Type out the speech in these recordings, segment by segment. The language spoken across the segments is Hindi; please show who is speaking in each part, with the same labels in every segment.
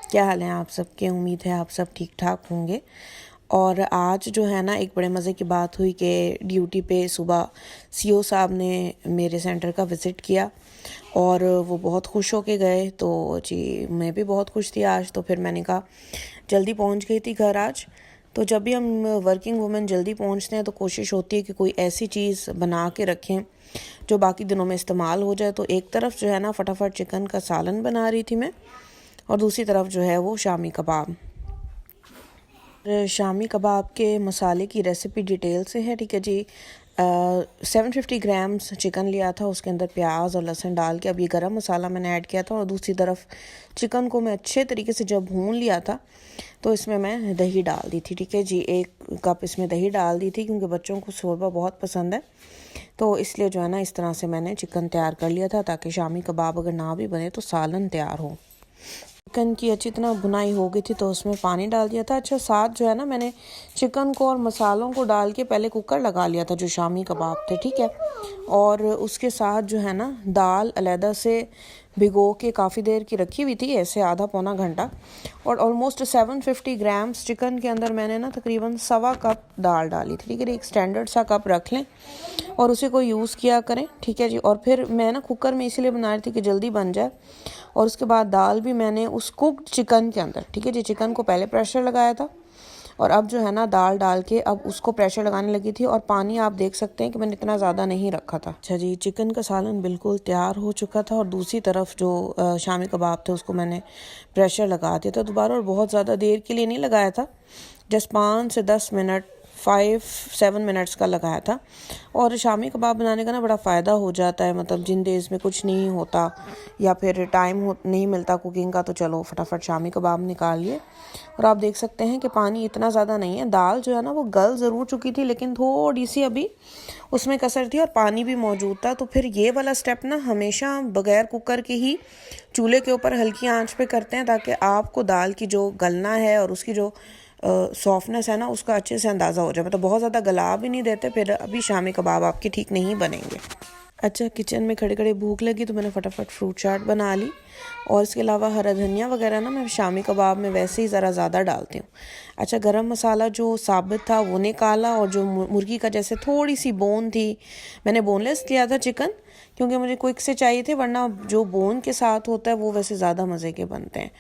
Speaker 1: क्या हाल है आप सबके। उम्मीद है आप सब ठीक ठाक होंगे। और आज जो है ना, एक बड़े मज़े की बात हुई कि ड्यूटी पे सुबह सीओ साहब ने मेरे सेंटर का विज़िट किया और वो बहुत खुश होके गए। तो जी मैं भी बहुत खुश थी आज। तो फिर मैंने कहा, जल्दी पहुंच गई थी घर आज। तो जब भी हम वर्किंग वुमेन जल्दी पहुंचते हैं तो कोशिश होती है कि कोई ऐसी चीज़ बना के रखें जो बाकी दिनों में इस्तेमाल हो जाए। तो एक तरफ जो है ना, फटाफट चिकन का सालन बना रही थी मैं, और दूसरी तरफ जो है वो शामी कबाब। शामी कबाब के मसाले की रेसिपी डिटेल से है, ठीक है जी। 750 ग्राम्स चिकन लिया था, उसके अंदर प्याज और लहसुन डाल के अब ये गरम मसाला मैंने ऐड किया था। और दूसरी तरफ चिकन को मैं अच्छे तरीके से जब भून लिया था तो इसमें मैं दही डाल दी थी, ठीक है जी। 1 कप इसमें दही डाल दी थी क्योंकि बच्चों को शोरबा बहुत पसंद है। तो इसलिए जो है ना, इस तरह से मैंने चिकन तैयार कर लिया था ताकि शामी कबाब अगर ना भी बने तो सालन तैयार हो। चिकन की अच्छी तरह भुनाई हो गई थी तो उसमें पानी डाल दिया था। अच्छा, साथ जो है ना, मैंने चिकन को और मसालों को डाल के पहले कुकर लगा लिया था जो शामी कबाब थे, ठीक है। और उसके साथ जो है ना, दाल अलहदा से भिगो के काफ़ी देर की रखी हुई थी, ऐसे आधा पौना घंटा। और ऑलमोस्ट 750 ग्राम्स चिकन के अंदर मैंने ना तकरीबन 1.25 कप दाल डाली थी, ठीक है। एक स्टैंडर्ड सा कप रख लें और उसी को यूज़ किया करें, ठीक है जी। और फिर मैं ना कुकर में इसीलिए बना रही थी कि जल्दी बन जाए। और उसके बाद दाल भी मैंने उस कुक्ड चिकन के अंदर, ठीक है जी, चिकन को पहले प्रेशर लगाया था और अब जो है ना दाल डाल के अब उसको प्रेशर लगाने लगी थी। और पानी आप देख सकते हैं कि मैंने इतना ज़्यादा नहीं रखा था। अच्छा जी, चिकन का सालन बिल्कुल तैयार हो चुका था और दूसरी तरफ जो शामी कबाब थे उसको मैंने प्रेशर लगा दिया था दोबारा। और बहुत ज़्यादा देर के लिए नहीं लगाया था, जस्ट 5 से 10 मिनट, 5-7 मिनट्स का लगाया था। और शामी कबाब बनाने का ना बड़ा फ़ायदा हो जाता है, मतलब जिन डेज़ में कुछ नहीं होता या फिर टाइम नहीं मिलता कुकिंग का, तो चलो फटाफट शामी कबाब निकाल लिए। और आप देख सकते हैं कि पानी इतना ज़्यादा नहीं है। दाल जो है ना वो गल ज़रूर चुकी थी लेकिन थोड़ी सी अभी उसमें कसर थी और पानी भी मौजूद था। तो फिर ये वाला स्टेप ना हमेशा बगैर कुकर के ही चूल्हे के ऊपर हल्की आंच पे करते हैं ताकि आपको दाल की जो गलना है और उसकी जो सॉफ्टनेस है ना उसका अच्छे से अंदाज़ा हो जाए। मतलब बहुत ज़्यादा गला भी नहीं देते, फिर अभी शामी कबाब आपके ठीक नहीं बनेंगे। अच्छा, किचन में खड़े खड़े भूख लगी तो मैंने फटाफट फ्रूट चाट बना ली। और इसके अलावा हरा धनिया वगैरह ना मैं शामी कबाब में वैसे ही ज़रा ज़्यादा डालती हूँ। अच्छा, गरम मसाला जो साबित था वो निकाला और जो मुर्गी का जैसे थोड़ी सी बोन थी, मैंने बोनलेस लिया था चिकन क्योंकि मुझे क्विक से चाहिए थे, वरना जो बोन के साथ होता है वो वैसे ज़्यादा मज़े के बनते हैं।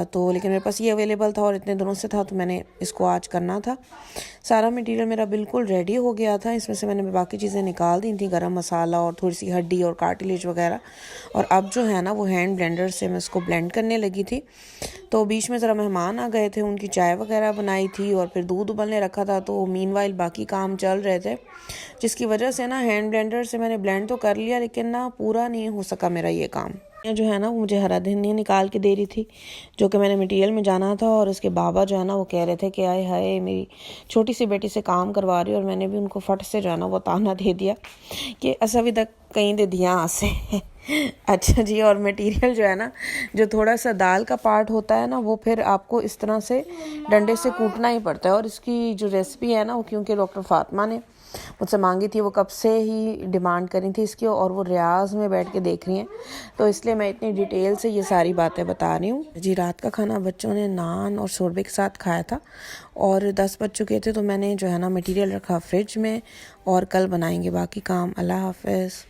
Speaker 1: तो लेकिन मेरे पास ये अवेलेबल था और इतने दिनों से था तो मैंने इसको आज करना था। सारा मटेरियल मेरा बिल्कुल रेडी हो गया था। इसमें से मैंने बाकी चीज़ें निकाल दी थी, गरम मसाला और थोड़ी सी हड्डी और कार्टिलेज वगैरह। और अब जो है ना वो हैंड ब्लेंडर से मैं इसको ब्लेंड करने लगी थी। तो बीच में ज़रा मेहमान आ गए थे, उनकी चाय वगैरह बनाई थी और फिर दूध उबलने रखा था। तो मीनवाइल बाकी काम चल रहे थे, जिसकी वजह से ना हैंड ब्लेंडर से मैंने ब्लेंड तो कर लिया लेकिन ना पूरा नहीं हो सका मेरा ये काम। ये जो है ना वो मुझे हरा धनिया निकाल के दे रही थी जो कि मैंने मटेरियल में जाना था। और उसके बाबा जो है ना वो कह रहे थे कि आए हाय मेरी छोटी सी बेटी से काम करवा रही है। और मैंने भी उनको फट से जो है ना वो ताना दे दिया कि असा भी तक कहीं दे दिया आसे। अच्छा जी, और मटेरियल जो है ना, जो थोड़ा सा दाल का पार्ट होता है ना वो फिर आपको इस तरह से डंडे से कूटना ही पड़ता है। और इसकी जो रेसिपी है ना वो क्योंकि डॉक्टर फातिमा ने मुझसे मांगी थी, वो कब से ही डिमांड करी थी इसकी, और वो रियाज में बैठ के देख रही हैं, तो इसलिए मैं इतनी डिटेल से ये सारी बातें बता रही हूँ जी। रात का खाना बच्चों ने नान और शोरबे के साथ खाया था और 10 बज चुके थे तो मैंने जो है ना मटेरियल रखा फ्रिज में और कल बनाएंगे बाकी काम। अल्लाह हाफ़िज़।